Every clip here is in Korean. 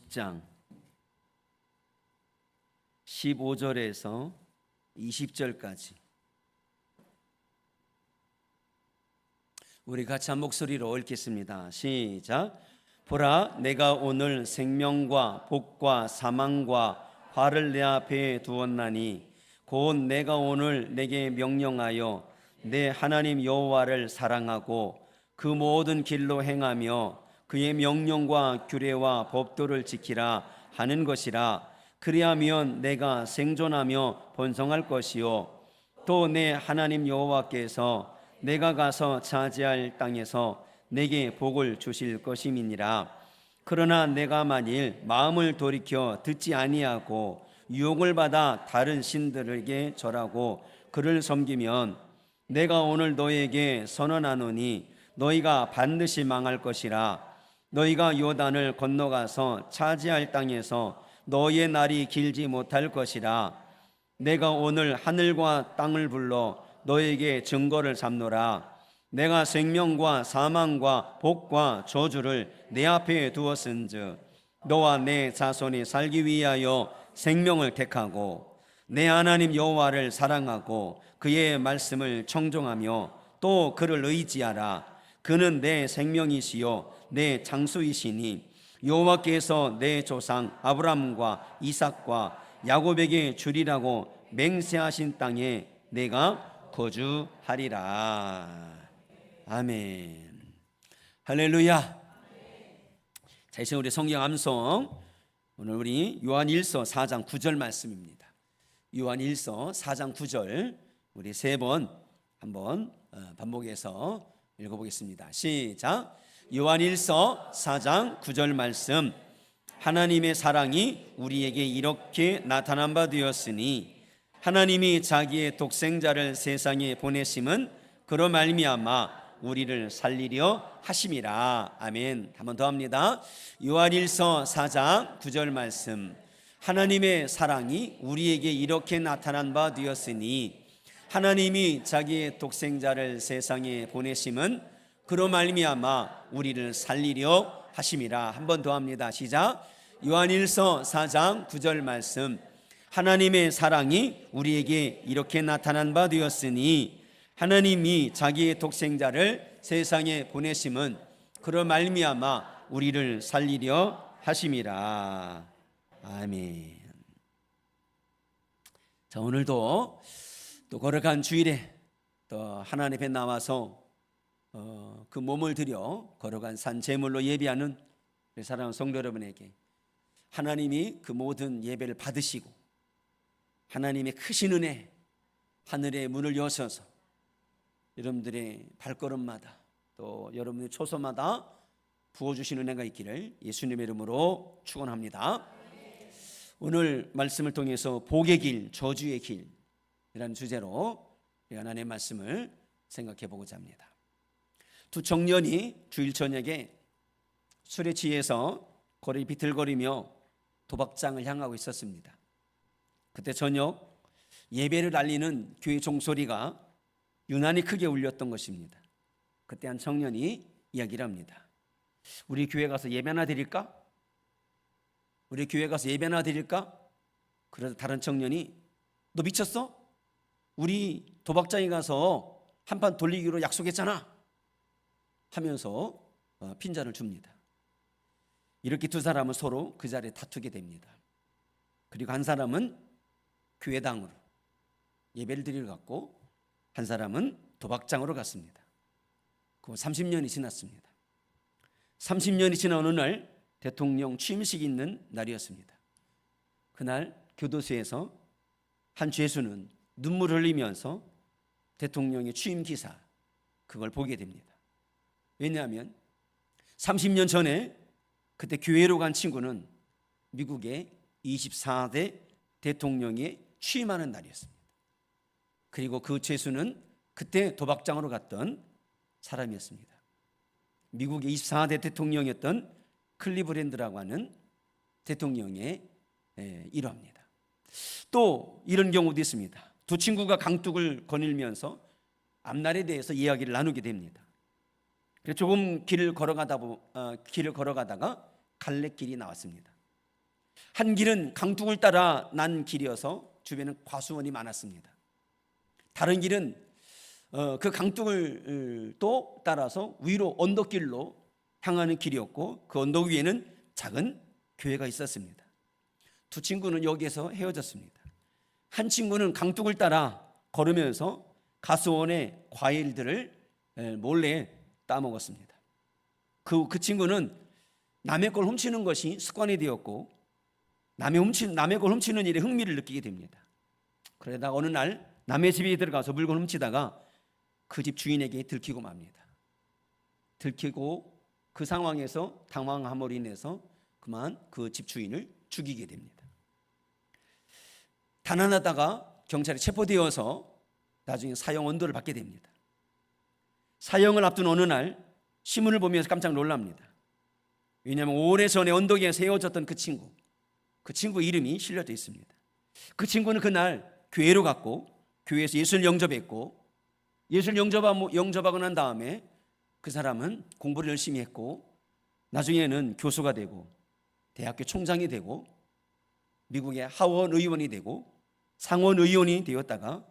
20장 15절에서 20절까지 우리 같이 한 목소리로 읽겠습니다. 시작. 보라, 내가 오늘 생명과 복과 사망과 화를 내 앞에 두었나니 곧 내가 오늘 내게 명령하여 내 하나님 여호와를 사랑하고 그 모든 길로 행하며 그의 명령과 규례와 법도를 지키라 하는 것이라. 그리하면 내가 생존하며 번성할 것이요 또 내 하나님 여호와께서 내가 가서 차지할 땅에서 내게 복을 주실 것임이니라. 그러나 내가 만일 마음을 돌이켜 듣지 아니하고 유혹을 받아 다른 신들에게 절하고 그를 섬기면 내가 오늘 너에게 선언하노니 너희가 반드시 망할 것이라. 너희가 요단을 건너가서 차지할 땅에서 너희의 날이 길지 못할 것이라. 내가 오늘 하늘과 땅을 불러 너에게 증거를 삼노라. 내가 생명과 사망과 복과 저주를 내 앞에 두었은즉 너와 내 자손이 살기 위하여 생명을 택하고 내 하나님 여호와를 사랑하고 그의 말씀을 청종하며 또 그를 의지하라. 그는 내 생명이시요 내 장수이시니 여호와께서 내 조상 아브라함과 이삭과 야곱에게 주리라고 맹세하신 땅에 내가 거주하리라. 아멘. 할렐루야. 자, 이제 우리 성경 암송, 오늘 우리 요한일서 4장 9절 말씀입니다. 요한일서 4장 9절 우리 세 번 한번 반복해서 읽어보겠습니다. 시작. 요한일서 4장 9절 말씀. 하나님의 사랑이 우리에게 이렇게 나타난 바 되었으니 하나님이 자기의 독생자를 세상에 보내심은 그로 말미암아 우리를 살리려 하심이라. 아멘. 한 번 더 합니다. 요한일서 4장 9절 말씀. 하나님의 사랑이 우리에게 이렇게 나타난 바 되었으니 하나님이 자기의 독생자를 세상에 보내심은 그로 말미암아 우리를 살리려 하심이라. 한 번 더 합니다. 시작. 요한일서 4장 9절 말씀. 하나님의 사랑이 우리에게 이렇게 나타난 바 되었으니 하나님이 자기의 독생자를 세상에 보내심은 그로 말미암아 우리를 살리려 하심이라. 아멘. 자, 오늘도 또 걸어간 주일에 또 하나님 앞에 나와서 그 몸을 들여 걸어간 산 제물로 예배하는 사랑하는 성도 여러분에게 하나님이 그 모든 예배를 받으시고 하나님의 크신 은혜, 하늘의 문을 여셔서 여러분들의 발걸음마다 또 여러분의 초소마다 부어주시는 은혜가 있기를 예수님의 이름으로 축원합니다. 오늘 말씀을 통해서 복의 길, 저주의 길이라는 주제로 하나님의 말씀을 생각해 보고자 합니다. 두 청년이 주일 저녁에 술에 취해서 거리 비틀거리며 도박장을 향하고 있었습니다. 그때 저녁 예배를 알리는 교회 종소리가 유난히 크게 울렸던 것입니다. 그때 한 청년이 이야기를 합니다. 우리 교회 가서 예배나 드릴까? 우리 교회 가서 예배나 드릴까? 그래서 다른 청년이 너 미쳤어? 우리 도박장에 가서 한판 돌리기로 약속했잖아 하면서 핀잔을 줍니다. 이렇게 두 사람은 서로 그 자리에 다투게 됩니다. 그리고 한 사람은 교회당으로 예배를 드리러 갔고 한 사람은 도박장으로 갔습니다. 그 30년이 지났습니다. 30년이 지난 어느 날 대통령 취임식이 있는 날이었습니다. 그날 교도소에서 한 죄수는 눈물 흘리면서 대통령의 취임 기사 그걸 보게 됩니다. 왜냐하면 30년 전에 그때 교회로 간 친구는 미국의 24대 대통령이 취임하는 날이었습니다. 그리고 그 죄수는 그때 도박장으로 갔던 사람이었습니다. 미국의 24대 대통령이었던 클리브랜드라고 하는 대통령의 일화입니다. 또 이런 경우도 있습니다. 두 친구가 강둑을 거닐면서 앞날에 대해서 이야기를 나누게 됩니다. 조금 길을 걸어가다가 갈래길이 나왔습니다. 한 길은 강둑을 따라 난 길이어서 주변에 과수원이 많았습니다. 다른 길은 그 강둑을 또 따라서 위로 언덕길로 향하는 길이었고, 그 언덕 위에는 작은 교회가 있었습니다. 두 친구는 여기에서 헤어졌습니다. 한 친구는 강둑을 따라 걸으면서 가수원의 과일들을 몰래 따먹었습니다. 그 친구는 남의 걸 훔치는 것이 습관이 되었고, 남의 걸 훔치는 일에 흥미를 느끼게 됩니다. 그러다가 어느 날 남의 집에 들어가서 물건 훔치다가 그 집 주인에게 들키고 맙니다. 들키고 그 상황에서 당황함으로 인해서 그만 그 집 주인을 죽이게 됩니다. 단안하다가 경찰에 체포되어서 나중에 사형 언도를 받게 됩니다. 사형을 앞둔 어느 날 신문을 보면서 깜짝 놀랍니다. 왜냐하면 오래전에 언덕에 세워졌던 그 친구 이름이 실려져 있습니다. 그 친구는 그날 교회로 갔고, 교회에서 예수를 영접했고, 예수를 영접하고 난 다음에 그 사람은 공부를 열심히 했고, 나중에는 교수가 되고 대학교 총장이 되고 미국의 하원 의원이 되고 상원 의원이 되었다가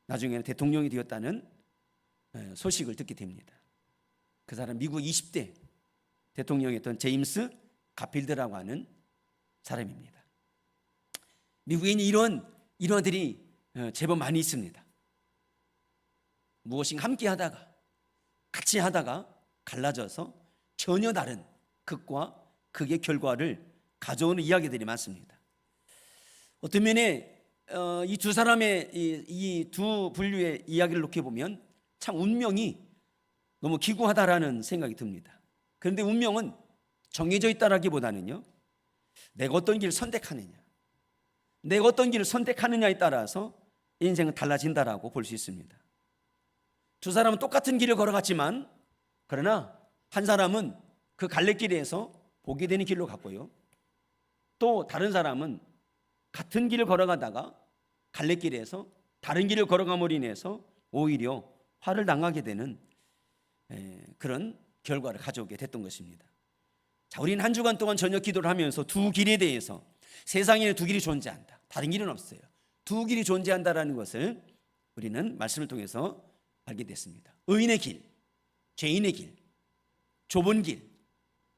나중에는 대통령이 되었다는 소식을 듣게 됩니다. 그 사람 미국 20대 대통령이었던 제임스 가필드라고 하는 사람입니다. 미국에는 이런 일들이 제법 많이 있습니다. 무엇인가 함께 하다가 같이 하다가 갈라져서 전혀 다른 극과 극의 결과를 가져오는 이야기들이 많습니다. 어떤 면에 이 두 사람의 이 두 분류의 이야기를 놓게 보면 참 운명이 너무 기구하다라는 생각이 듭니다. 그런데 운명은 정해져 있다라기보다는요, 내가 어떤 길을 선택하느냐에 따라서 인생은 달라진다라고 볼 수 있습니다. 두 사람은 똑같은 길을 걸어갔지만, 그러나 한 사람은 그 갈래길에서 보게 되는 길로 갔고요, 또 다른 사람은 같은 길을 걸어가다가 갈래길에서 다른 길을 걸어감으로 인해서 오히려 화를 당하게 되는 그런 결과를 가져오게 됐던 것입니다. 자, 우리는 한 주간 동안 저녁 기도를 하면서 두 길에 대해서, 세상에는 두 길이 존재한다, 다른 길은 없어요, 두 길이 존재한다라는 것을 우리는 말씀을 통해서 알게 됐습니다. 의인의 길, 죄인의 길, 좁은 길,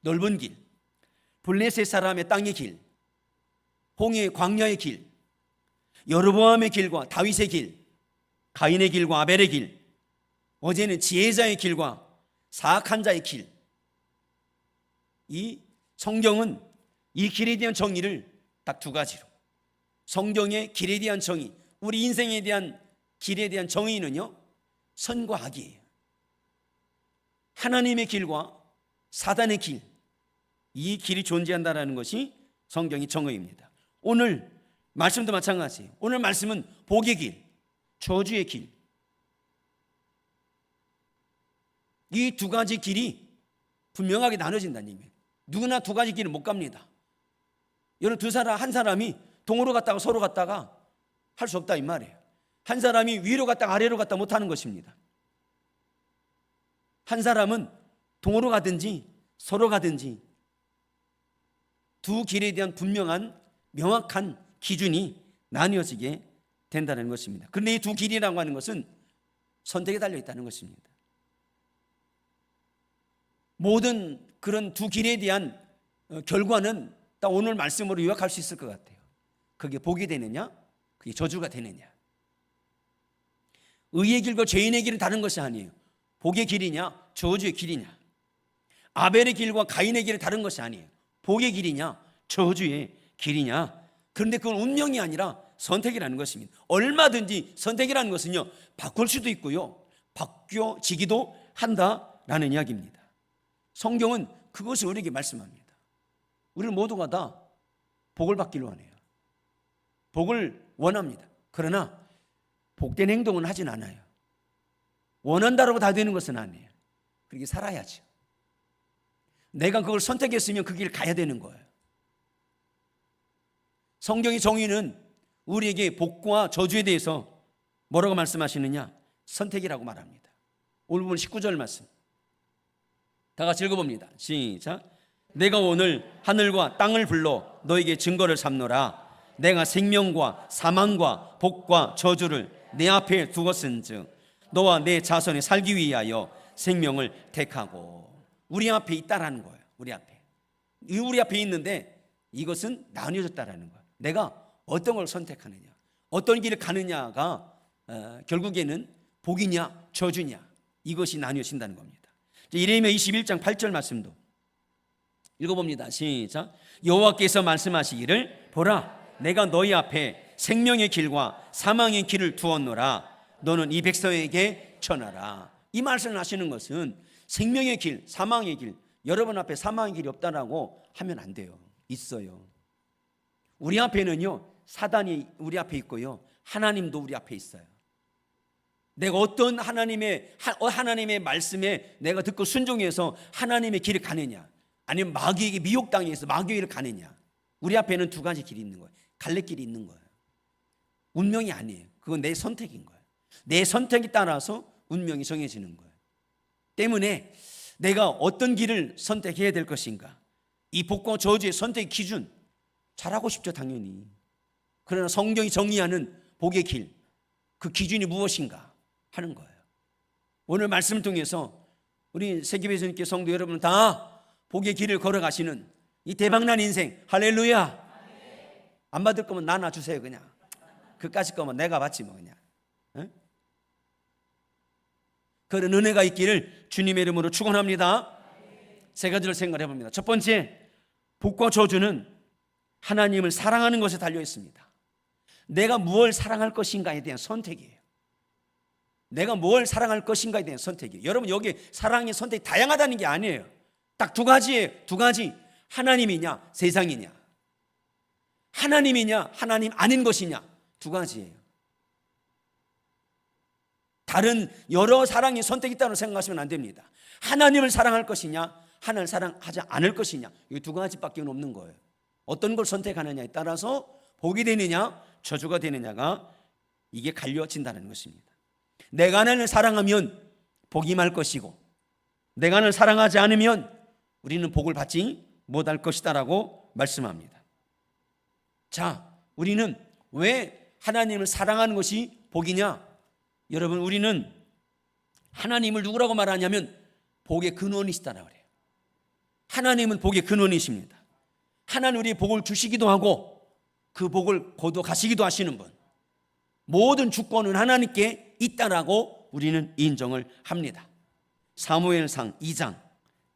넓은 길, 블레셋 사람의 땅의 길, 홍해 광야의 길, 여로보암의 길과 다윗의 길, 가인의 길과 아벨의 길, 어제는 지혜자의 길과 사악한 자의 길. 이 성경은 이 길에 대한 정의를 딱 두 가지로, 성경의 길에 대한 정의, 우리 인생에 대한 길에 대한 정의는요, 선과 악이에요. 하나님의 길과 사단의 길, 이 길이 존재한다는 것이 성경의 정의입니다. 오늘 말씀도 마찬가지예요. 오늘 말씀은 복의 길, 저주의 길, 이 두 가지 길이 분명하게 나눠진다는 얘기예요. 누구나 두 가지 길은 못 갑니다. 여러분, 한 사람이 동으로 갔다가 서로 갔다가 할 수 없다 이 말이에요. 한 사람이 위로 갔다가 아래로 갔다 못하는 것입니다. 한 사람은 동으로 가든지 서로 가든지 두 길에 대한 분명한 명확한 기준이 나뉘어지게 된다는 것입니다. 그런데 이 두 길이라고 하는 것은 선택에 달려 있다는 것입니다. 모든 그런 두 길에 대한 결과는 딱 오늘 말씀으로 요약할 수 있을 것 같아요. 그게 복이 되느냐, 그게 저주가 되느냐. 의의 길과 죄인의 길은 다른 것이 아니에요. 복의 길이냐, 저주의 길이냐. 아벨의 길과 가인의 길은 다른 것이 아니에요. 복의 길이냐, 저주의 길이냐. 그런데 그건 운명이 아니라 선택이라는 것입니다. 얼마든지 선택이라는 것은요, 바꿀 수도 있고요, 바뀌어지기도 한다라는 이야기입니다. 성경은 그것을 우리에게 말씀합니다. 우리 모두가 다 복을 받기로 하네요. 복을 원합니다. 그러나 복된 행동은 하진 않아요. 원한다라고 다 되는 것은 아니에요. 그렇게 살아야죠. 내가 그걸 선택했으면 그 길 가야 되는 거예요. 성경의 정의는 우리에게 복과 저주에 대해서 뭐라고 말씀하시느냐? 선택이라고 말합니다. 오늘 본 19절 말씀 다 같이 읽어봅니다. 시작. 내가 오늘 하늘과 땅을 불러 너에게 증거를 삼노라. 내가 생명과 사망과 복과 저주를 내 앞에 두었은즉 너와 내 자손이 살기 위하여 생명을 택하고. 우리 앞에 있다라는 거예요. 우리 앞에 있는데 이것은 나뉘어졌다라는 거예요. 내가 어떤 걸 선택하느냐, 어떤 길을 가느냐가 결국에는 복이냐 저주냐, 이것이 나뉘어진다는 겁니다. 예레미야 21장 8절 말씀도 읽어봅니다. 시작. 여호와께서 말씀하시기를 보라, 내가 너희 앞에 생명의 길과 사망의 길을 두었노라. 너는 이 백성에게 전하라. 이 말씀을 하시는 것은 생명의 길, 사망의 길, 여러분 앞에 사망의 길이 없다라고 하면 안 돼요. 있어요. 우리 앞에는요, 사단이 우리 앞에 있고요, 하나님도 우리 앞에 있어요. 내가 어떤 하나님의 말씀에 내가 듣고 순종해서 하나님의 길을 가느냐, 아니면 마귀에게 미혹당해서 마귀의 길을 가느냐. 우리 앞에는 두 가지 길이 있는 거예요. 갈래길이 있는 거예요. 운명이 아니에요. 그건 내 선택인 거예요. 내 선택에 따라서 운명이 정해지는 거예요. 때문에 내가 어떤 길을 선택해야 될 것인가, 이 복과 저주의 선택 기준 잘하고 싶죠, 당연히. 그러나 성경이 정의하는 복의 길, 그 기준이 무엇인가 하는 거예요. 오늘 말씀을 통해서 우리 세계배전교 성도 여러분 다 복의 길을 걸어가시는 이 대박난 인생, 할렐루야. 안 받을 거면 나눠 주세요. 그냥 그까짓 거면 내가 받지 뭐. 그냥 그런 은혜가 있기를 주님의 이름으로 축원합니다. 세 가지를 생각해 봅니다. 첫 번째, 복과 저주는 하나님을 사랑하는 것에 달려 있습니다. 내가 무엇을 사랑할 것인가에 대한 선택이에요. 내가 뭘 사랑할 것인가에 대한 선택이에요. 여러분, 여기 사랑의 선택이 다양하다는 게 아니에요. 딱 두 가지예요. 두 가지. 하나님이냐 세상이냐, 하나님이냐 하나님 아닌 것이냐, 두 가지예요. 다른 여러 사랑의 선택이 있다고 생각하시면 안 됩니다. 하나님을 사랑할 것이냐, 하나님을 사랑하지 않을 것이냐, 이 두 가지밖에 없는 거예요. 어떤 걸 선택하느냐에 따라서 복이 되느냐 저주가 되느냐가 이게 갈려진다는 것입니다. 내가 하나님을 사랑하면 복이 임할 것이고, 내가 하나님을 사랑하지 않으면 우리는 복을 받지 못할 것이다라고 말씀합니다. 자, 우리는 왜 하나님을 사랑하는 것이 복이냐? 여러분, 우리는 하나님을 누구라고 말하냐면 복의 근원이시다라고 그래요. 하나님은 복의 근원이십니다. 하나님 우리의 복을 주시기도 하고 그 복을 거둬 가시기도 하시는 분, 모든 주권은 하나님께 있다라고 우리는 인정을 합니다. 사무엘상 2장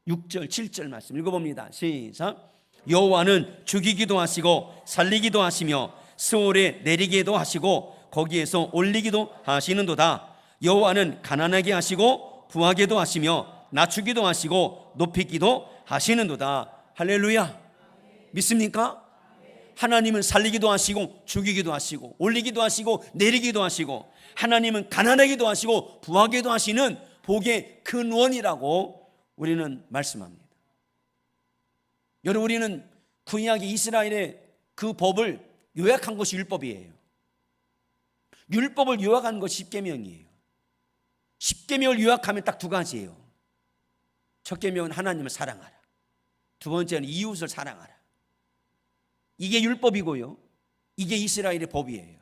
6절 7절 말씀 읽어봅니다. 시작. 여호와는 죽이기도 하시고 살리기도 하시며 스올에 내리기도 하시고 거기에서 올리기도 하시는도다. 여호와는 가난하게 하시고 부하게도 하시며 낮추기도 하시고 높이기도 하시는도다. 할렐루야. 믿습니까? 하나님은 살리기도 하시고 죽이기도 하시고 올리기도 하시고 내리기도 하시고, 하나님은 가난하기도 하시고 부하게도 하시는 복의 근원이라고 우리는 말씀합니다. 여러분, 우리는 구약의 이스라엘의 그 법을 요약한 것이 율법이에요. 율법을 요약한 것이 십계명이에요. 십계명을 요약하면 딱 두 가지예요. 첫 계명은 하나님을 사랑하라, 두 번째는 이웃을 사랑하라. 이게 율법이고요, 이게 이스라엘의 법이에요.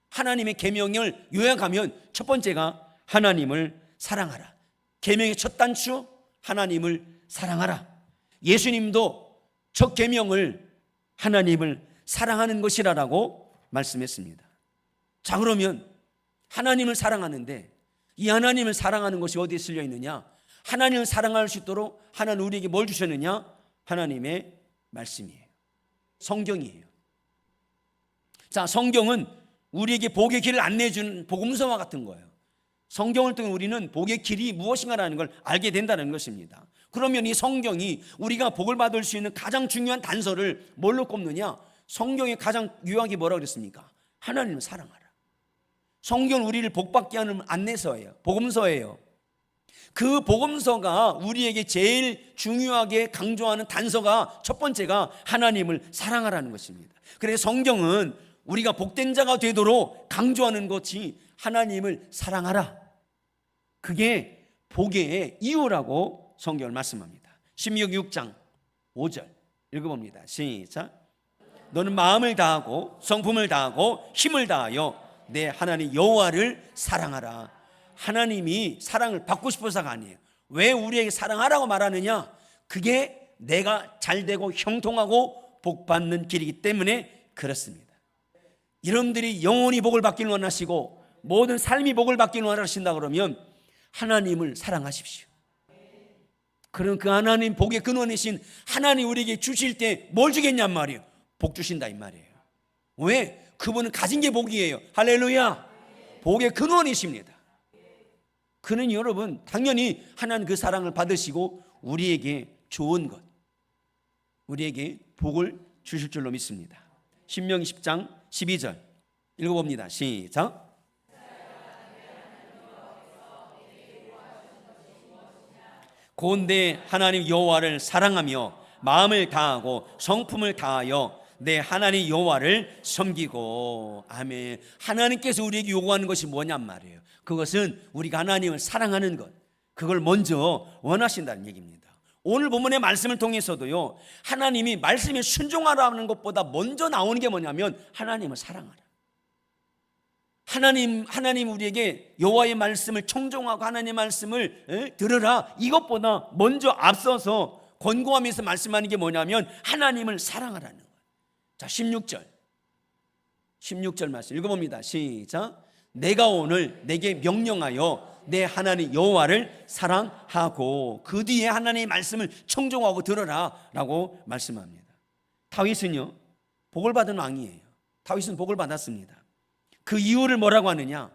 하나님의 계명을 요약하면 첫 번째가 하나님을 사랑하라. 계명의 첫 단추, 하나님을 사랑하라. 예수님도 첫 계명을 하나님을 사랑하는 것이라고 말씀했습니다. 자, 그러면 하나님을 사랑하는데 이 하나님을 사랑하는 것이 어디에 쓸려 있느냐? 하나님을 사랑할 수 있도록 하나님 우리에게 뭘 주셨느냐? 하나님의 말씀이에요. 성경이에요. 자, 성경은 우리에게 복의 길을 안내해 주는 복음서와 같은 거예요. 성경을 통해 우리는 복의 길이 무엇인가라는 걸 알게 된다는 것입니다. 그러면 이 성경이 우리가 복을 받을 수 있는 가장 중요한 단서를 뭘로 꼽느냐? 성경의 가장 유학이 뭐라고 그랬습니까? 하나님을 사랑하라. 성경은 우리를 복받게 하는 안내서예요. 복음서예요. 그 복음서가 우리에게 제일 중요하게 강조하는 단서가 첫 번째가 하나님을 사랑하라는 것입니다. 그래서 성경은 우리가 복된 자가 되도록 강조하는 것이 하나님을 사랑하라. 그게 복의 이유라고 성경을 말씀합니다. 신명기 6장 5절 읽어봅니다. 시작. 너는 마음을 다하고 성품을 다하고 힘을 다하여 내 하나님 여호와를 사랑하라. 하나님이 사랑을 받고 싶어서가 아니에요. 왜 우리에게 사랑하라고 말하느냐? 그게 내가 잘되고 형통하고 복받는 길이기 때문에 그렇습니다. 여러분들이 영원히 복을 받기를 원하시고 모든 삶이 복을 받기를 원하신다 그러면 하나님을 사랑하십시오. 그럼 그 하나님 복의 근원이신 하나님 우리에게 주실 때 뭘 주겠냔 말이에요. 복 주신다 이 말이에요. 왜? 그분은 가진 게 복이에요. 할렐루야. 복의 근원이십니다. 그는 여러분 당연히 하나님 그 사랑을 받으시고 우리에게 좋은 것, 우리에게 복을 주실 줄로 믿습니다. 신명기 10장 12절 읽어봅니다. 시작. 곧 내 하나님 여호와를 사랑하며 마음을 다하고 성품을 다하여 내 하나님 여호와를 섬기고. 아멘. 하나님께서 우리에게 요구하는 것이 뭐냔 말이에요. 그것은 우리가 하나님을 사랑하는 것, 그걸 먼저 원하신다는 얘기입니다. 오늘 본문의 말씀을 통해서도요, 하나님이 말씀에 순종하라는 것보다 먼저 나오는 게 뭐냐면 하나님을 사랑하라. 하나님 우리에게 여호와의 말씀을 청종하고 하나님의 말씀을 들으라, 이것보다 먼저 앞서서 권고하면서 말씀하는 게 뭐냐면 하나님을 사랑하라는 거예요. 자, 16절 말씀 읽어봅니다. 시작. 내가 오늘 내게 명령하여 내 하나님 여호와를 사랑하고. 그 뒤에 하나님의 말씀을 청종하고 들어라 라고 말씀합니다. 다윗은요 복을 받은 왕이에요. 다윗은 복을 받았습니다. 그 이유를 뭐라고 하느냐?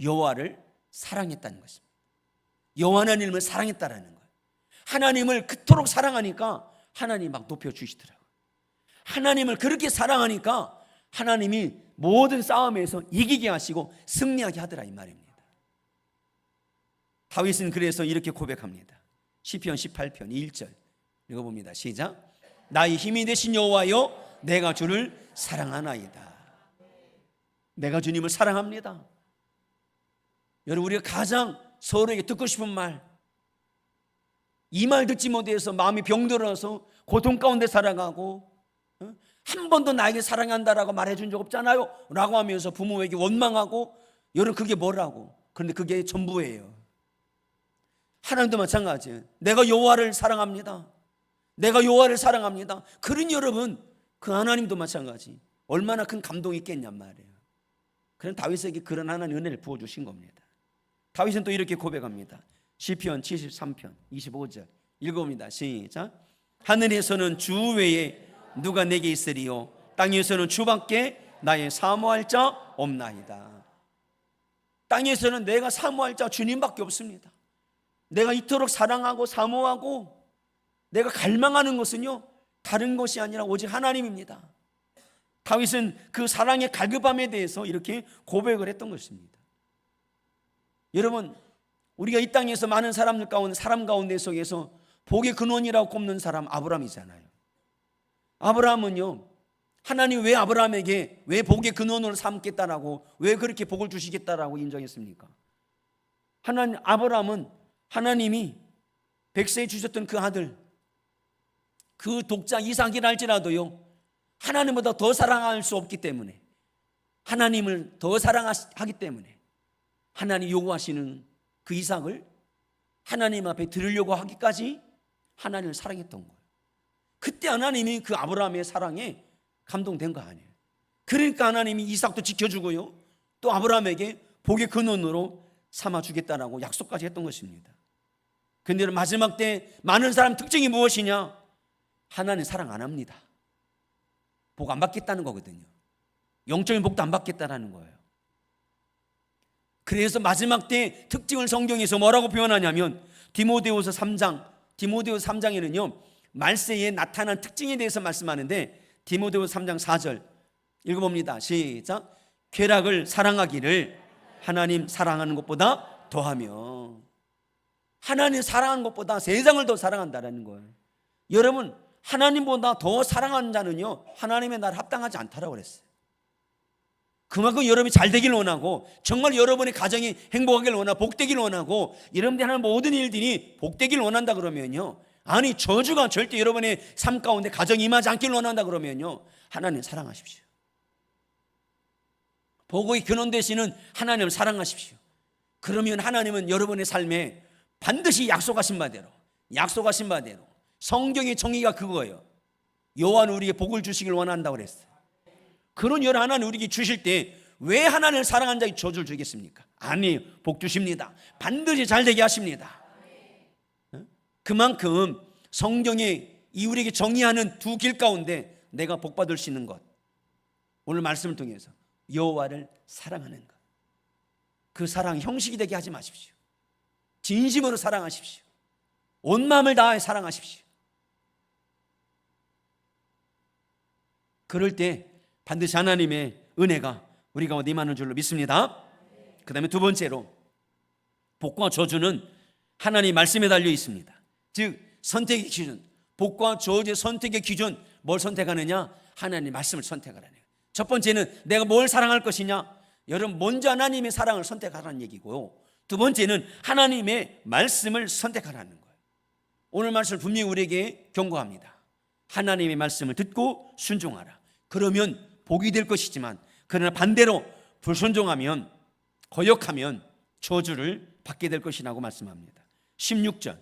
여호와를 사랑했다는 것입니다. 여호와 하나님을 사랑했다라는 거예요. 하나님을 그토록 사랑하니까 하나님이 막 높여주시더라고요. 하나님을 그렇게 사랑하니까 하나님이 모든 싸움에서 이기게 하시고 승리하게 하더라 이 말입니다. 다윗은 그래서 이렇게 고백합니다. 시편 18편 1절 읽어봅니다. 시작. 나의 힘이 되신 여호와여 내가 주를 사랑하나이다. 내가 주님을 사랑합니다. 여러분, 우리가 가장 서로에게 듣고 싶은 말, 이 말 듣지 못해서 마음이 병들어서 고통 가운데 살아가고 한 번도 나에게 사랑한다라고 말해준 적 없잖아요 라고 하면서 부모에게 원망하고, 여러분 그게 뭐라고? 그런데 그게 전부예요. 하나님도 마찬가지예요. 내가 여호와를 사랑합니다. 내가 여호와를 사랑합니다. 그런 여러분, 그 하나님도 마찬가지. 얼마나 큰 감동이 있겠냔 말이에요. 그런 다윗에게 그런 하나님 은혜를 부어주신 겁니다. 다윗은 또 이렇게 고백합니다. 시편 73편 25절 읽어봅니다. 시작. 하늘에서는 주 외에 누가 내게 있으리요 땅에서는 주밖에 나의 사모할 자 없나이다. 땅에서는 내가 사모할 자 주님밖에 없습니다. 내가 이토록 사랑하고 사모하고 내가 갈망하는 것은요 다른 것이 아니라 오직 하나님입니다. 다윗은 그 사랑의 갈급함에 대해서 이렇게 고백을 했던 것입니다. 여러분, 우리가 이 땅에서 많은 사람 가운데 속에서 복의 근원이라고 꼽는 사람 아브라함이잖아요. 아브라함은요, 하나님 왜 아브라함에게 왜 복의 근원으로 삼겠다라고, 왜 그렇게 복을 주시겠다라고 인정했습니까? 아브라함은 하나님이 백세에 주셨던 그 아들, 그 독자 이삭이라 할지라도요 하나님보다 더 사랑할 수 없기 때문에, 하나님을 더 사랑하기 때문에 하나님 요구하시는 그 이삭을 하나님 앞에 드리려고 하기까지 하나님을 사랑했던 거예요. 그때 하나님이 그 아브라함의 사랑에 감동된 거 아니에요. 그러니까 하나님이 이삭도 지켜주고요 또 아브라함에게 복의 근원으로 삼아주겠다라고 약속까지 했던 것입니다. 그런데 마지막 때 많은 사람 특징이 무엇이냐? 하나님 사랑 안 합니다. 복 안 받겠다는 거거든요. 영적인 복도 안 받겠다라는 거예요. 그래서 마지막 때 특징을 성경에서 뭐라고 표현하냐면 디모데후서 3장에는요 말세에 나타난 특징에 대해서 말씀하는데, 디모데후서 3장 4절 읽어봅니다. 시작. 쾌락을 사랑하기를 하나님 사랑하는 것보다 더하며. 하나님 사랑하는 것보다 세상을 더 사랑한다는 거예요. 여러분, 하나님보다 더 사랑하는 자는요 하나님의 나라에 합당하지 않다라고 그랬어요. 그만큼 여러분이 잘 되길 원하고, 정말 여러분의 가정이 행복하길 원하고 복되길 원하고, 여러분들이 하는 모든 일들이 복되길 원한다 그러면요 아니 저주가 절대 여러분의 삶 가운데 가정에 임하지 않기를 원한다 그러면요, 하나님 사랑하십시오. 복의 근원 되시는 하나님을 사랑하십시오. 그러면 하나님은 여러분의 삶에 반드시 약속하신 바대로 성경의 정의가 그거예요. 여호와는 우리에게 복을 주시길 원한다고 그랬어요. 그런 열 하나님 우리에게 주실 때 왜 하나님을 사랑한 자에게 저주를 주겠습니까? 아니, 복 주십니다. 반드시 잘 되게 하십니다. 그만큼 성경에 이 우리에게 정의하는 두 길 가운데 내가 복 받을 수 있는 것, 오늘 말씀을 통해서 여호와를 사랑하는 것, 그 사랑 형식이 되게 하지 마십시오. 진심으로 사랑하십시오. 온 마음을 다해 사랑하십시오. 그럴 때 반드시 하나님의 은혜가 우리 가운데 임하는 줄로 믿습니다. 그 다음에 두 번째로, 복과 저주는 하나님 말씀에 달려 있습니다. 즉 선택의 기준, 복과 저주의 선택의 기준, 뭘 선택하느냐? 하나님 말씀을 선택하라는 거예요. 첫 번째는 내가 뭘 사랑할 것이냐? 여러분, 먼저 하나님의 사랑을 선택하라는 얘기고요, 두 번째는 하나님의 말씀을 선택하라는 거예요. 오늘 말씀을 분명히 우리에게 경고합니다. 하나님의 말씀을 듣고 순종하라. 그러면 복이 될 것이지만, 그러나 반대로 불순종하면, 거역하면 저주를 받게 될 것이라고 말씀합니다. 16절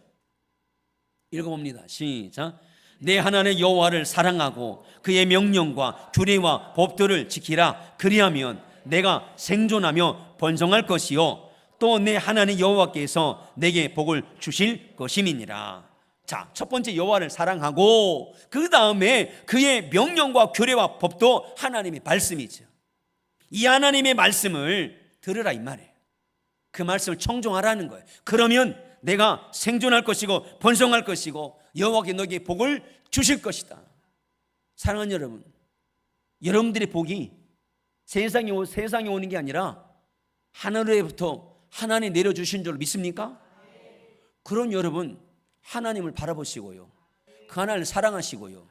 읽어봅니다. 시작. 내 하나님 여호와를 사랑하고 그의 명령과 규례와 법도를 지키라. 그리하면 내가 생존하며 번성할 것이요 또 내 하나님 여호와께서 내게 복을 주실 것임이니라. 자, 첫 번째 여호와를 사랑하고 그 다음에 그의 명령과 규례와 법도 하나님의 말씀이죠. 이 하나님의 말씀을 들으라 이 말이에요. 그 말씀을 청종하라는 거예요. 그러면 내가 생존할 것이고 번성할 것이고 여호와께 너에게 복을 주실 것이다. 사랑하는 여러분, 여러분들의 복이 세상에 오는 게 아니라 하늘로부터 하나님 내려주신 줄 믿습니까? 그럼 여러분, 하나님을 바라보시고요, 그 하나님을 사랑하시고요,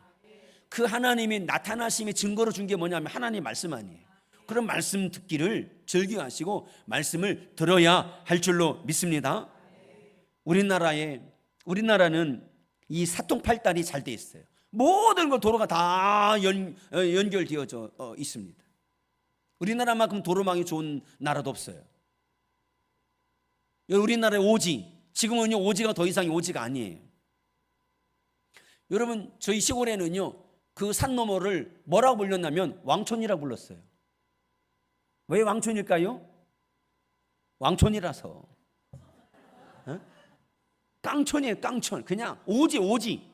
그 하나님이 나타나심의 증거로 준 게 뭐냐면 하나님의 말씀 아니에요. 그런 말씀 듣기를 즐겨하시고 말씀을 들어야 할 줄로 믿습니다. 우리나라는 이 사통팔달이 잘 돼 있어요. 모든 것 도로가 다 연결되어져 있습니다. 우리나라만큼 도로망이 좋은 나라도 없어요. 우리나라의 오지, 지금은요 오지가 더 이상의 오지가 아니에요. 여러분, 저희 시골에는요 그 산 너머를 뭐라고 불렀냐면 왕촌이라고 불렀어요. 왜 왕촌일까요? 왕촌이라서. 깡촌이에요. 깡촌. 그냥 오지.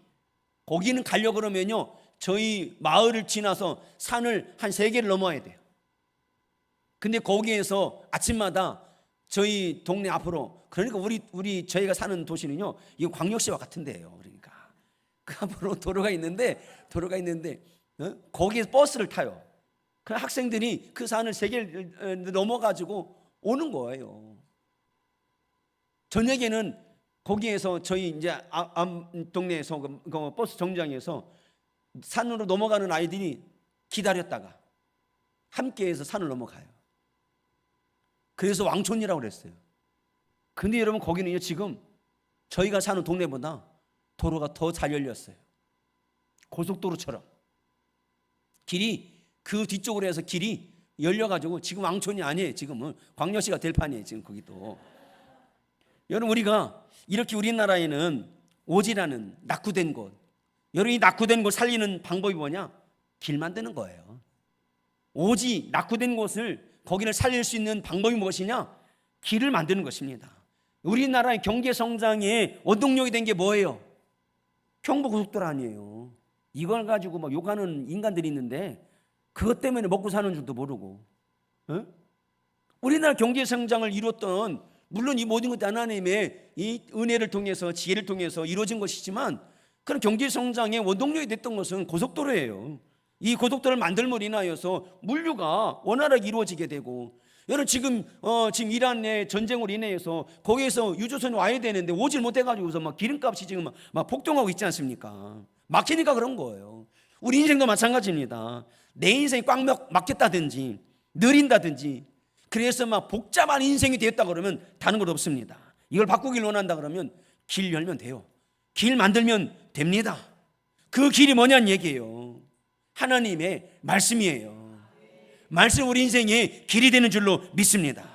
거기는 가려고 그러면요 저희 마을을 지나서 산을 한 3개를 넘어야 돼요. 근데 거기에서 아침마다 저희 동네 앞으로, 그러니까 저희가 사는 도시는요 이거 광역시와 같은 데예요. 그러니까 그 앞으로 도로가 있는데 거기에 버스를 타요. 그 학생들이 그 산을 3개를 넘어가지고 오는 거예요. 저녁에는 거기에서 저희 이제 동네에서 그 버스 정류장에서 산으로 넘어가는 아이들이 기다렸다가 함께해서 산을 넘어가요. 그래서 왕촌이라고 그랬어요. 근데 여러분, 거기는요 지금 저희가 사는 동네보다 도로가 더 잘 열렸어요. 고속도로처럼 길이, 그 뒤쪽으로 해서 길이 열려가지고 지금 왕촌이 아니에요. 지금은 광역시가 될 판이에요. 지금 거기도. 여러분, 우리가 이렇게 우리나라에는 오지라는 낙후된 곳, 여러분 이 낙후된 곳 살리는 방법이 뭐냐? 길 만드는 거예요. 오지, 낙후된 곳을, 거기를 살릴 수 있는 방법이 무엇이냐? 길을 만드는 것입니다. 우리나라의 경제 성장의 원동력이 된 게 뭐예요? 경부고속도로 아니에요. 이걸 가지고 막 욕하는 인간들이 있는데 그것 때문에 먹고 사는 줄도 모르고. 우리나라 경제 성장을 이뤘던, 물론 이 모든 것도 하나님의 이 은혜를 통해서, 지혜를 통해서 이루어진 것이지만, 그런 경제 성장의 원동력이 됐던 것은 고속도로예요. 이 고속도로를 만들므로 인하여서 물류가 원활하게 이루어지게 되고, 여러분 지금 이란의 전쟁으로 인해서 거기에서 유조선이 와야 되는데 오질 못해가지고서 막 기름값이 지금 막 폭등하고 있지 않습니까? 막히니까 그런 거예요. 우리 인생도 마찬가지입니다. 내 인생이 꽉 막혔다든지 느린다든지, 그래서 막 복잡한 인생이 되었다 그러면 다른 것 없습니다. 이걸 바꾸길 원한다 그러면 길 열면 돼요. 길 만들면 됩니다. 그 길이 뭐냐는 얘기예요. 하나님의 말씀이에요. 말씀 우리 인생의 길이 되는 줄로 믿습니다.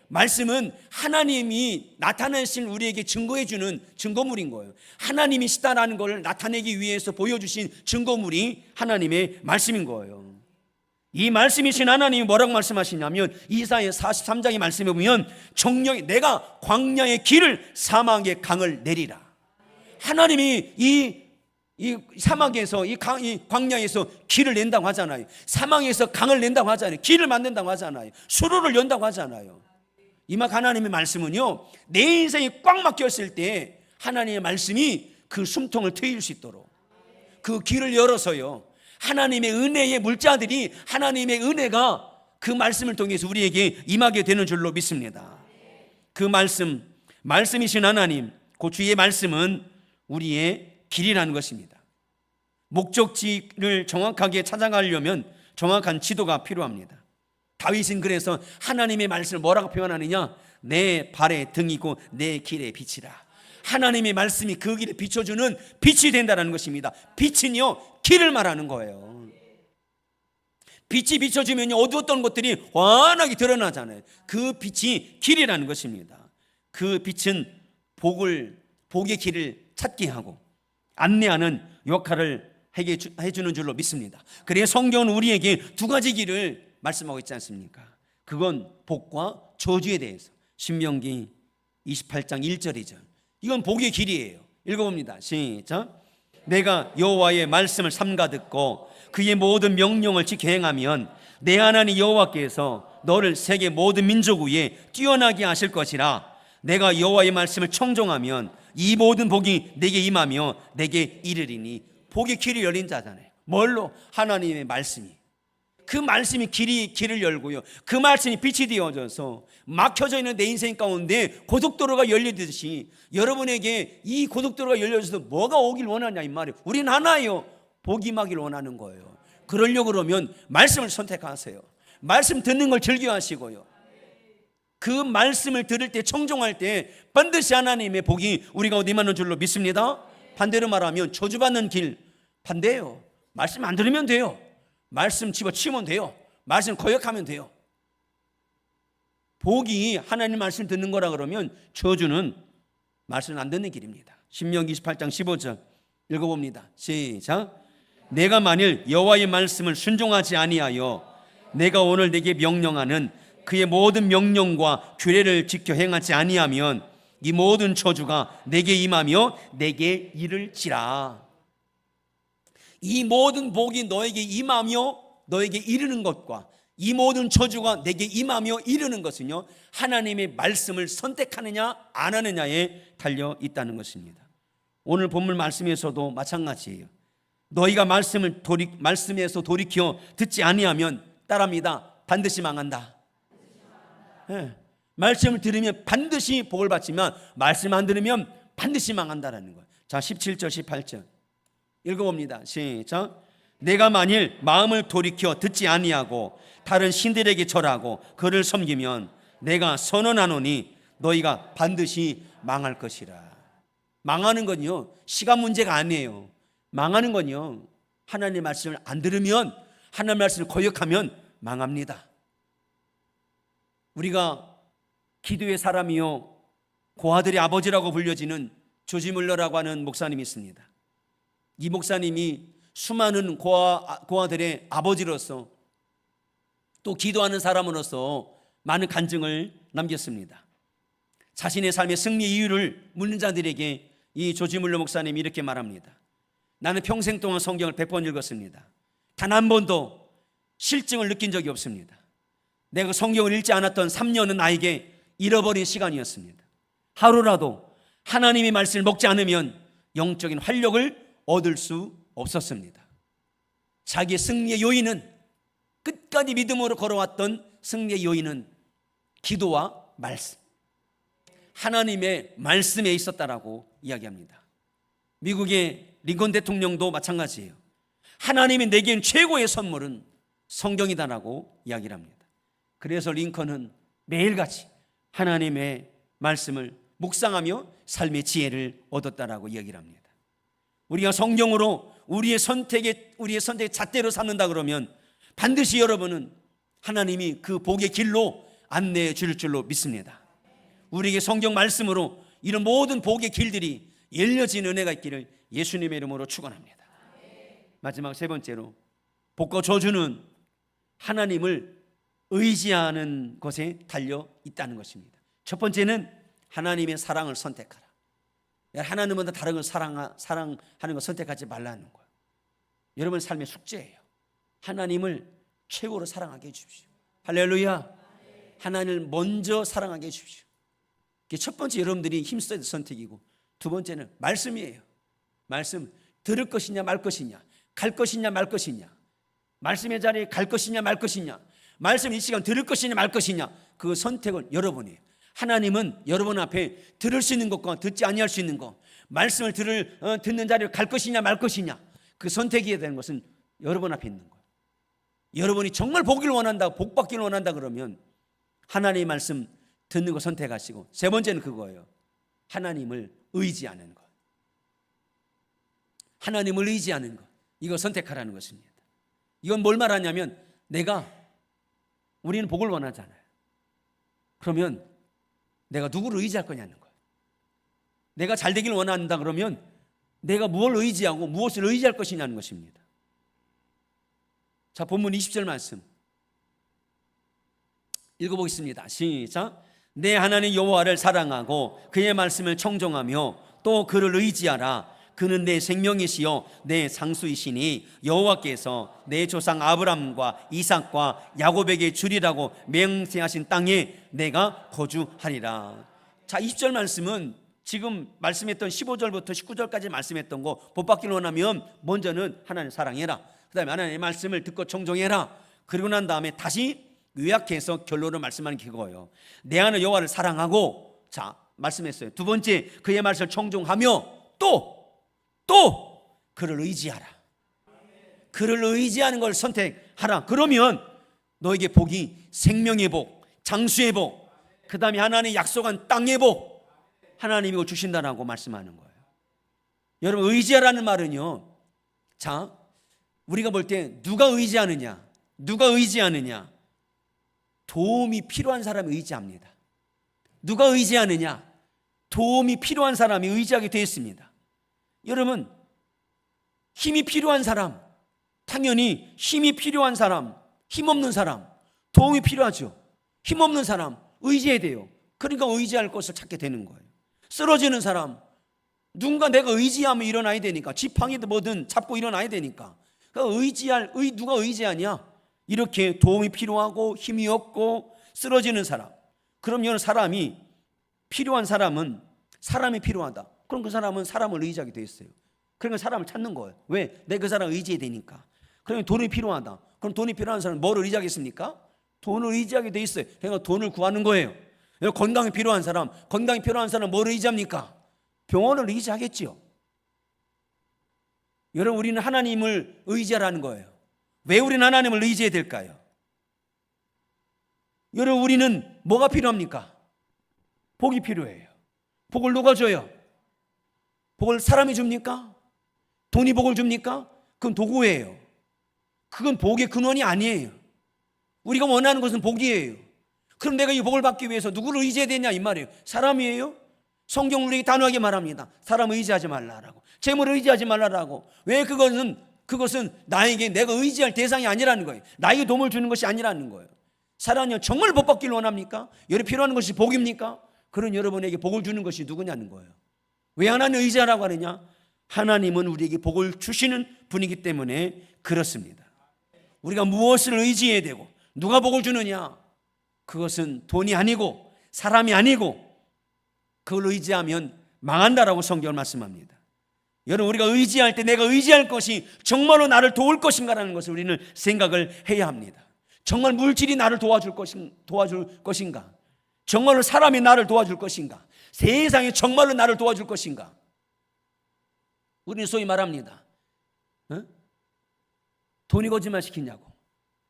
말씀은 하나님이 나타내신 우리에게 증거해 주는 증거물인 거예요. 하나님이시다라는 걸 나타내기 위해서 보여주신 증거물이 하나님의 말씀인 거예요. 이 말씀이신 하나님이 뭐라고 말씀하시냐면 이사야 43장의 말씀에 보면 정령이 내가 광야의 길을 사막의 강을 내리라. 하나님이 이 사막에서 이 광야에서 길을 낸다고 하잖아요. 사막에서 강을 낸다고 하잖아요. 길을 만든다고 하잖아요. 수로를 연다고 하잖아요. 이막 하나님의 말씀은요, 내 인생이 꽉 막혔을 때 하나님의 말씀이 그 숨통을 트일 수 있도록 그 길을 열어서요, 하나님의 은혜의 물자들이 하나님의 은혜가 그 말씀을 통해서 우리에게 임하게 되는 줄로 믿습니다. 그 말씀이신 하나님, 그 주의 말씀은 우리의 길이라는 것입니다. 목적지를 정확하게 찾아가려면 정확한 지도가 필요합니다. 다윗은 그래서 하나님의 말씀을 뭐라고 표현하느냐? 내 발의 등이고 내 길의 빛이라. 하나님의 말씀이 그 길에 비춰주는 빛이 된다는 것입니다. 빛은요, 길을 말하는 거예요. 빛이 비춰주면 어두웠던 것들이 환하게 드러나잖아요. 그 빛이 길이라는 것입니다. 그 빛은 복의 길을 찾게 하고 안내하는 역할을 해주는 줄로 믿습니다. 그래서 성경은 우리에게 두 가지 길을 말씀하고 있지 않습니까? 그건 복과 저주에 대해서 신명기 28장 1절 2절. 이건 복의 길이에요. 읽어봅니다. 시작. 내가 여호와의 말씀을 삼가 듣고 그의 모든 명령을 지켜 행하면 내 하나님 여호와께서 너를 세계 모든 민족 위에 뛰어나게 하실 것이라. 내가 여호와의 말씀을 청종하면 이 모든 복이 내게 임하며 내게 이르리니. 복의 길이 열린 자잖아요. 뭘로? 하나님의 말씀이. 그 말씀이 길을 열고요, 그 말씀이 빛이 되어져서 막혀져 있는 내 인생 가운데 고속도로가 열리듯이 여러분에게 이 고속도로가 열려져서 뭐가 오길 원하냐 이 말이에요. 우린 하나예요. 복이 임하길 원하는 거예요. 그러려고 그러면 말씀을 선택하세요. 말씀 듣는 걸 즐겨하시고요, 그 말씀을 들을 때 청종할 때 반드시 하나님의 복이 우리 가운데 임하는 줄로 믿습니다. 반대로 말하면 저주받는 길 반대예요. 말씀 안 들으면 돼요. 말씀 집어치우면 돼요. 말씀 거역하면 돼요. 복이 하나님 말씀 듣는 거라 그러면 저주는 말씀 안 듣는 길입니다. 신명기 28장 15절 읽어봅니다. 시작. 내가 만일 여호와의 말씀을 순종하지 아니하여 내가 오늘 내게 명령하는 그의 모든 명령과 규례를 지켜 행하지 아니하면 이 모든 저주가 내게 임하며 내게 이를지라. 이 모든 복이 너에게 임하며 너에게 이르는 것과 이 모든 저주가 내게 임하며 이르는 것은요, 하나님의 말씀을 선택하느냐 안 하느냐에 달려 있다는 것입니다. 오늘 본문 말씀에서도 마찬가지예요. 너희가 말씀에서 돌이켜 듣지 아니하면 따라합니다. 반드시 망한다. 네. 말씀을 들으면 반드시 복을 받지만 말씀 안 들으면 반드시 망한다라는 거예요. 자, 17절 18절 읽어봅니다. 시작. 내가 만일 마음을 돌이켜 듣지 아니하고 다른 신들에게 절하고 그를 섬기면 내가 선언하노니 너희가 반드시 망할 것이라. 망하는 건요, 시간 문제가 아니에요. 망하는 건요, 하나님의 말씀을 안 들으면, 하나님의 말씀을 거역하면 망합니다. 우리가 기도의 사람이요 고아들의 아버지라고 불려지는 조지 물러라고 하는 목사님이 있습니다. 이 목사님이 수많은 고아들의 아버지로서 또 기도하는 사람으로서 많은 간증을 남겼습니다. 자신의 삶의 승리 이유를 묻는 자들에게 이 조지 물러 목사님이 이렇게 말합니다. 나는 평생 동안 성경을 100번 읽었습니다. 단 한 번도 실증을 느낀 적이 없습니다. 내가 성경을 읽지 않았던 3년은 나에게 잃어버린 시간이었습니다. 하루라도 하나님의 말씀을 먹지 않으면 영적인 활력을 얻을 수 없었습니다. 자기의 승리의 요인은, 끝까지 믿음으로 걸어왔던 승리의 요인은 기도와 말씀, 하나님의 말씀에 있었다라고 이야기합니다. 미국의 링컨 대통령도 마찬가지예요. 하나님이 내겐 최고의 선물은 성경이다라고 이야기를 합니다. 그래서 링컨은 매일같이 하나님의 말씀을 묵상하며 삶의 지혜를 얻었다라고 이야기를 합니다. 우리가 성경으로 우리의 선택의 잣대로 삼는다 그러면 반드시 여러분은 하나님이 그 복의 길로 안내해 줄 줄로 믿습니다. 우리에게 성경 말씀으로 이런 모든 복의 길들이 열려진 은혜가 있기를 예수님의 이름으로 축원합니다. 마지막 세 번째로, 복과 저주는 하나님을 의지하는 것에 달려 있다는 것입니다. 첫 번째는 하나님의 사랑을 선택하라. 하나님보다 다른 걸 사랑하는 걸 선택하지 말라는 거예요. 여러분 삶의 숙제예요. 하나님을 최고로 사랑하게 해주십시오. 할렐루야. 하나님을 먼저 사랑하게 해주십시오. 이게 첫 번째 여러분들이 힘써야 될 선택이고, 두 번째는 말씀이에요. 말씀, 들을 것이냐 말 것이냐, 갈 것이냐 말 것이냐, 말씀의 자리에 갈 것이냐 말 것이냐, 말씀 이 시간 들을 것이냐 말 것이냐, 그 선택은 여러분이에요. 하나님은 여러분 앞에 들을 수 있는 것과 듣지 아니할 수 있는 것, 말씀을 듣는 자리에 갈 것이냐 말 것이냐, 그 선택이 되는 것은 여러분 앞에 있는 거예요. 여러분이 정말 보기를 원한다, 복 받기를 원한다 그러면 하나님의 말씀 듣는 거 선택하시고, 세 번째는 그거예요. 하나님을 의지하는 것. 하나님을 의지하는 것, 이거 선택하라는 것입니다. 이건 뭘 말하냐면, 우리는 복을 원하잖아요. 그러면 내가 누구를 의지할 거냐는 거예요. 내가 잘 되길 원한다 그러면 내가 무엇을 의지하고 무엇을 의지할 것이냐는 것입니다. 자, 본문 20절 말씀 읽어보겠습니다. 시작. 내 하나님 여호와를 사랑하고 그의 말씀을 청종하며 또 그를 의지하라. 그는 내 생명이시요 내 상수이시니 여호와께서 내 조상 아브람과 이삭과 야곱에게 주리라고 맹세하신 땅에 내가 거주하리라. 자, 20절 말씀은 지금 말씀했던 15절부터 19절까지 말씀했던 거 복 받기를 원하면 먼저는 하나님 사랑해라. 그 다음에 하나님의 말씀을 듣고 청종해라. 그리고 난 다음에 다시 요약해서 결론을 말씀하는 게 그거예요. 내 하나님 여호와를 사랑하고, 자, 말씀했어요. 두 번째, 그의 말씀을 청종하며 또 그를 의지하라. 그를 의지하는 걸 선택하라. 그러면 너에게 복이 생명의 복, 장수의 복, 그 다음에 하나님이 약속한 땅의 복, 하나님이 이걸 주신다라고 말씀하는 거예요. 여러분, 의지하라는 말은요, 자, 우리가 볼 때 누가 의지하느냐, 도움이 필요한 사람이 의지합니다. 누가 의지하느냐, 도움이 필요한 사람이 의지하게 되어 있습니다. 여러분, 힘이 필요한 사람, 당연히 힘이 필요한 사람, 힘없는 사람, 도움이 필요하죠. 힘없는 사람 의지해야 돼요. 그러니까 의지할 것을 찾게 되는 거예요. 쓰러지는 사람, 누군가 내가 의지하면 일어나야 되니까, 지팡이든 뭐든 잡고 일어나야 되니까, 누가 의지하냐? 이렇게 도움이 필요하고 힘이 없고 쓰러지는 사람, 그럼 사람이 필요한 사람은 사람이 필요하다. 그럼 그 사람은 사람을 의지하게 돼 있어요. 그러니까 사람을 찾는 거예요. 왜? 내 그 사람을 의지해야 되니까. 그러면 돈이 필요하다. 그럼 돈이 필요한 사람은 뭐를 의지하겠습니까? 돈을 의지하게 돼 있어요. 그러니까 돈을 구하는 거예요. 건강이 필요한 사람 뭐를 의지합니까? 병원을 의지하겠지요. 여러분, 우리는 하나님을 의지하라는 거예요. 왜 우리는 하나님을 의지해야 될까요? 여러분, 우리는 뭐가 필요합니까? 복이 필요해요. 복을 누가 줘요? 복을 사람이 줍니까? 돈이 복을 줍니까? 그건 도구예요. 그건 복의 근원이 아니에요. 우리가 원하는 것은 복이에요. 그럼 내가 이 복을 받기 위해서 누구를 의지해야 되냐 이 말이에요. 사람이에요? 성경 우리에게 단호하게 말합니다. 사람을 의지하지 말라라고, 재물을 의지하지 말라라고. 왜? 그것은 나에게 내가 의지할 대상이 아니라는 거예요. 나에게 도움을 주는 것이 아니라는 거예요. 사람이 정말 복 받기를 원합니까? 여러분, 필요한 것이 복입니까? 그런 여러분에게 복을 주는 것이 누구냐는 거예요. 왜 하나님 의지하라고 하느냐? 하나님은 우리에게 복을 주시는 분이기 때문에 그렇습니다. 우리가 무엇을 의지해야 되고 누가 복을 주느냐? 그것은 돈이 아니고 사람이 아니고, 그걸 의지하면 망한다라고 성경은 말씀합니다. 여러분, 우리가 의지할 때 내가 의지할 것이 정말로 나를 도울 것인가라는 것을 우리는 생각을 해야 합니다. 정말 물질이 나를 도와줄 것인가? 정말로 사람이 나를 도와줄 것인가? 세상이 정말로 나를 도와줄 것인가? 우리는 소위 말합니다. 돈이 거짓말 시키냐고,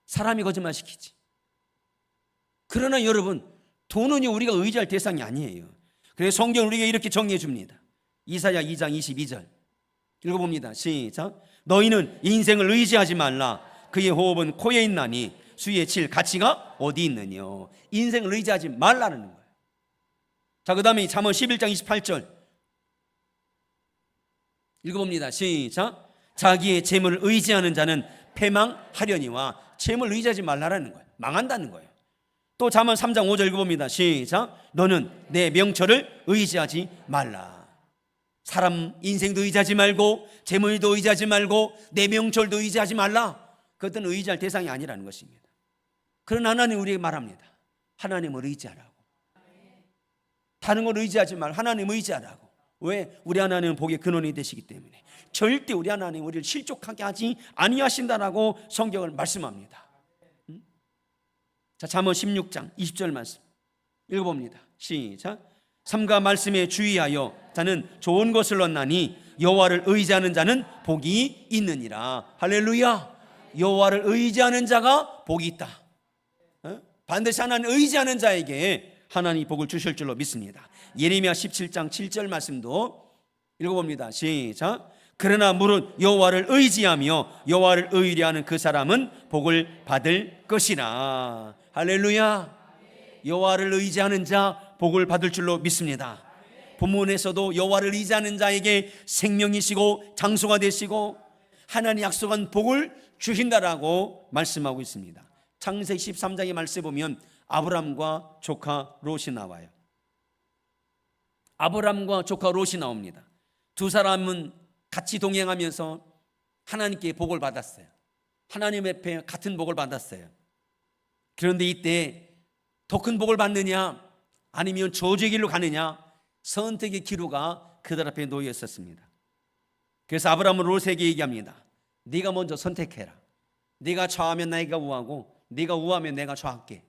사람이 거짓말 시키지. 그러나 여러분, 돈은 우리가 의지할 대상이 아니에요. 그래서 성경은 우리에게 이렇게 정리해 줍니다. 이사야 2장 22절 읽어봅니다. 시작. 너희는 인생을 의지하지 말라. 그의 호흡은 코에 있나니 수에 칠 가치가 어디 있느냐. 인생을 의지하지 말라는 거예요. 자, 그 다음에 잠언 11장 28절 읽어봅니다. 시작. 자기의 재물을 의지하는 자는 패망하려니와. 재물을 의지하지 말라는 거예요. 망한다는 거예요. 또 잠언 3장 5절 읽어봅니다. 시작. 너는 내 명철을 의지하지 말라. 사람 인생도 의지하지 말고 재물도 의지하지 말고 내 명철도 의지하지 말라. 그것은 의지할 대상이 아니라는 것입니다. 그러나 하나님 우리에게 말합니다. 하나님을 의지하라고. 다른 걸 의지하지 말고 하나님을 의지하라고. 왜? 우리 하나님은 복의 근원이 되시기 때문에 절대 우리 하나님 우리를 실족하게 하지 아니하신다라고 성경을 말씀합니다. 자, 잠언 16장 20절 말씀 읽어봅니다. 시작. 삼가 말씀에 주의하여 자는 좋은 것을 얻나니 여호와를 의지하는 자는 복이 있느니라. 할렐루야. 여호와를 의지하는 자가 복이 있다. 반드시 하나님 의지하는 자에게 하나님이 복을 주실 줄로 믿습니다. 예레미야 17장 7절 말씀도 읽어봅니다. 시작. 그러나 무릇 여호와를 의지하며 여호와를 의뢰하는 그 사람은 복을 받을 것이라. 할렐루야. 여호와를 의지하는 자 복을 받을 줄로 믿습니다. 본문에서도 여호와를 의지하는 자에게 생명이시고 장소가 되시고 하나님 약속한 복을 주신다라고 말씀하고 있습니다. 창세기 13장의 말씀에 보면 아브람과 조카 롯이 나와요. 아브람과 조카 롯이 나옵니다. 두 사람은 같이 동행하면서 하나님께 복을 받았어요. 하나님 앞에 같은 복을 받았어요. 그런데 이때 더 큰 복을 받느냐 아니면 저주의 길로 가느냐 선택의 기로가 그들 앞에 놓여 있었습니다. 그래서 아브라함은 롯에게 얘기합니다. 네가 먼저 선택해라. 네가 좌하면 내가 우하고 네가 우하면 내가 좌할게.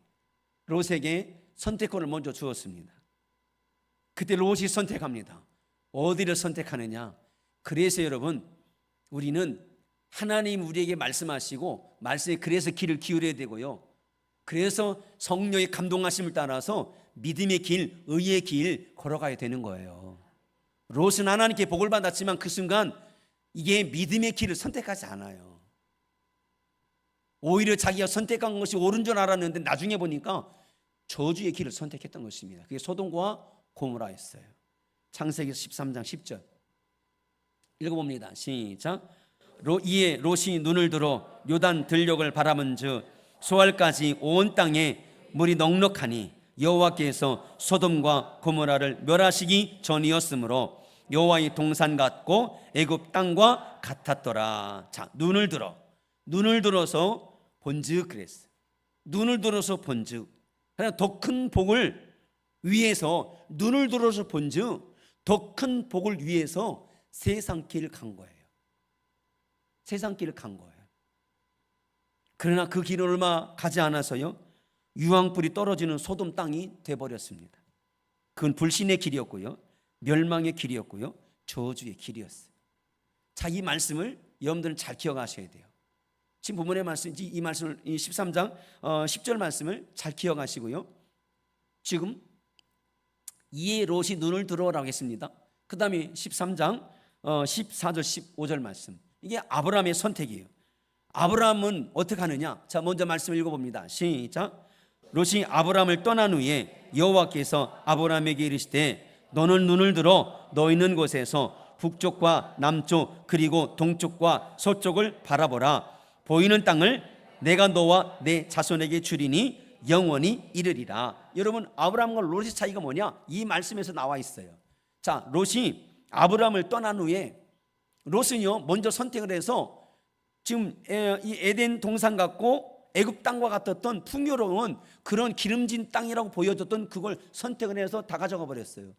롯에게 선택권을 먼저 주었습니다. 그때 롯이 선택합니다. 어디를 선택하느냐. 그래서 여러분 우리는 하나님 우리에게 말씀하시고 말씀에 그래서 귀를 기울여야 되고요. 그래서 성령의 감동하심을 따라서 믿음의 길, 의의 길 걸어가야 되는 거예요. 롯은 하나님께 복을 받았지만 그 순간 이게 믿음의 길을 선택하지 않아요. 오히려 자기가 선택한 것이 옳은 줄 알았는데 나중에 보니까 저주의 길을 선택했던 것입니다. 그게 소돔과 고모라였어요. 창세기 13장 10절 읽어봅니다. 시작. 이에 롯이 눈을 들어 요단 들녘을 바라본즉 소알까지 온 땅에 물이 넉넉하니 여호와께서 소돔과 고모라를 멸하시기 전이었으므로 여호와의 동산 같고 애굽 땅과 같았더라. 자, 눈을 들어서 본즉 그랬어요. 눈을 들어서 본즉. 그러나 더 큰 복을 위해서 눈을 들어서 본즉 더 큰 복을 위해서 세상 길을 간 거예요. 세상 길을 간 거예요. 그러나 그 길을 얼마 가지 않아서요 유황불이 떨어지는 소돔 땅이 돼버렸습니다. 그건 불신의 길이었고요 멸망의 길이었고요 저주의 길이었어요. 자, 이 말씀을 여러분들은 잘 기억하셔야 돼요. 지금 본문의 말씀, 이 말씀을, 이 13장 10절 말씀을 잘 기억하시고요. 지금 이에 롯이 눈을 들어라고 했습니다. 그 다음에 13장 14절 15절 말씀, 이게 아브라함의 선택이에요. 아브라함은 어떻게 하느냐? 자, 먼저 말씀 읽어봅니다. 시작. 롯이 아브라함을 떠난 후에 여호와께서 아브라함에게 이르시되 너는 눈을 들어 너 있는 곳에서 북쪽과 남쪽 그리고 동쪽과 서쪽을 바라보라. 보이는 땅을 내가 너와 내 자손에게 주리니 영원히 이르리라. 여러분, 아브라함과 롯의 차이가 뭐냐? 이 말씀에서 나와 있어요. 자, 롯이 아브라함을 떠난 후에 롯은요 먼저 선택을 해서 지금 이 에덴 동산 같고 애굽 땅과 같았던 풍요로운 그런 기름진 땅이라고 보여줬던 그걸 선택을 해서 다 가져가 버렸어요.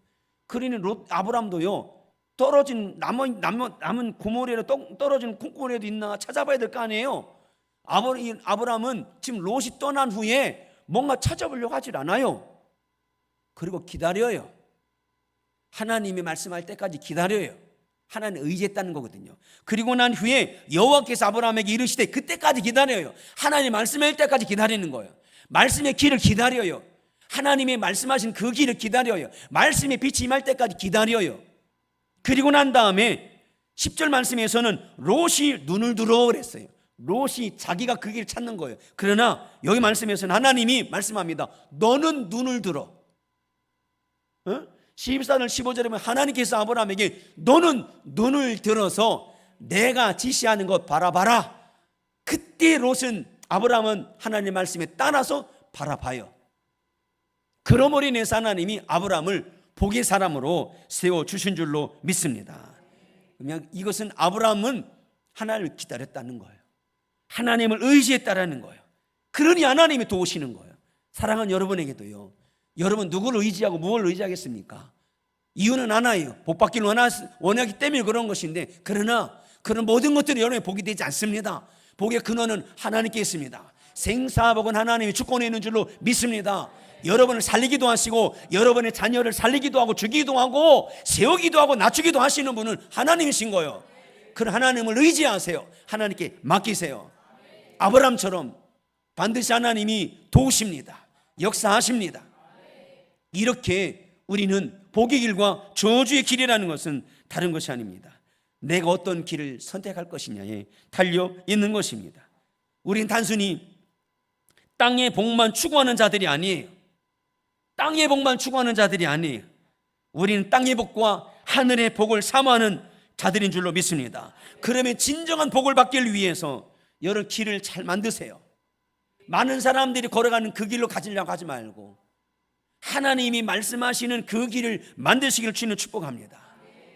그러니 아브라함도요 떨어진 남은 고모리에 떨어진 콩고리에도 있나 찾아봐야 될 거 아니에요. 아브라함은 지금 롯이 떠난 후에 뭔가 찾아보려고 하질 않아요. 그리고 기다려요. 하나님이 말씀할 때까지 기다려요. 하나님 의지했다는 거거든요. 그리고 난 후에 여호와께서 아브라함에게 이르시되 그때까지 기다려요. 하나님 말씀할 때까지 기다리는 거예요. 말씀의 길을 기다려요. 하나님의 말씀하신 그 길을 기다려요. 말씀의 빛이 임할 때까지 기다려요. 그리고 난 다음에 10절 말씀에서는 롯이 눈을 들어 그랬어요. 롯이 자기가 그 길을 찾는 거예요. 그러나 여기 말씀에서는 하나님이 말씀합니다. 너는 눈을 들어. 14절 15절에 보면 하나님께서 아브라함에게 너는 눈을 들어서 내가 지시하는 것 바라봐라. 그때 롯은 아브라함은 하나님의 말씀에 따라서 바라봐요. 그러므로 인해서 하나님이 아브라함을 복의 사람으로 세워주신 줄로 믿습니다. 그러면 이것은 아브라함은 하나님을 기다렸다는 거예요. 하나님을 의지했다라는 거예요. 그러니 하나님이 도우시는 거예요. 사랑하는 여러분에게도요. 여러분 누구를 의지하고 무엇을 의지하겠습니까? 이유는 하나예요. 복 받기를 원하기 때문에 그런 것인데, 그러나 그런 모든 것들이 여러분의 복이 되지 않습니다. 복의 근원은 하나님께 있습니다. 생사복은 하나님이 주권에 있는 줄로 믿습니다. 여러분을 살리기도 하시고 여러분의 자녀를 살리기도 하고 주기도 하고 세우기도 하고 낮추기도 하시는 분은 하나님이신 거예요. 그런 하나님을 의지하세요. 하나님께 맡기세요. 아브라함처럼 반드시 하나님이 도우십니다. 역사하십니다. 이렇게 우리는 복의 길과 저주의 길이라는 것은 다른 것이 아닙니다. 내가 어떤 길을 선택할 것이냐에 달려 있는 것입니다. 우리는 단순히 땅의 복만 추구하는 자들이 아니에요. 땅의 복만 추구하는 자들이 아니에요. 우리는 땅의 복과 하늘의 복을 사모하는 자들인 줄로 믿습니다. 그러면 진정한 복을 받기 위해서 여러 길을 잘 만드세요. 많은 사람들이 걸어가는 그 길로 가지려고 하지 말고 하나님이 말씀하시는 그 길을 만드시기를 주는 축복합니다.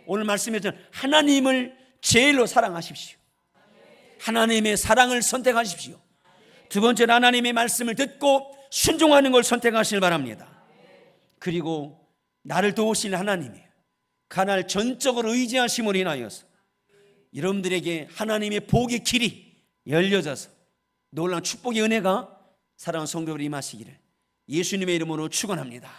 오늘 말씀에서 하나님을 제일로 사랑하십시오. 하나님의 사랑을 선택하십시오. 두 번째는 하나님의 말씀을 듣고 순종하는 걸 선택하시길 바랍니다. 그리고 나를 도우신 하나님이 그날 전적으로 의지하심으로 인하여서 여러분들에게 하나님의 복의 길이 열려져서 놀라운 축복의 은혜가 사랑하는 성도들이 임하시기를 예수님의 이름으로 축원합니다.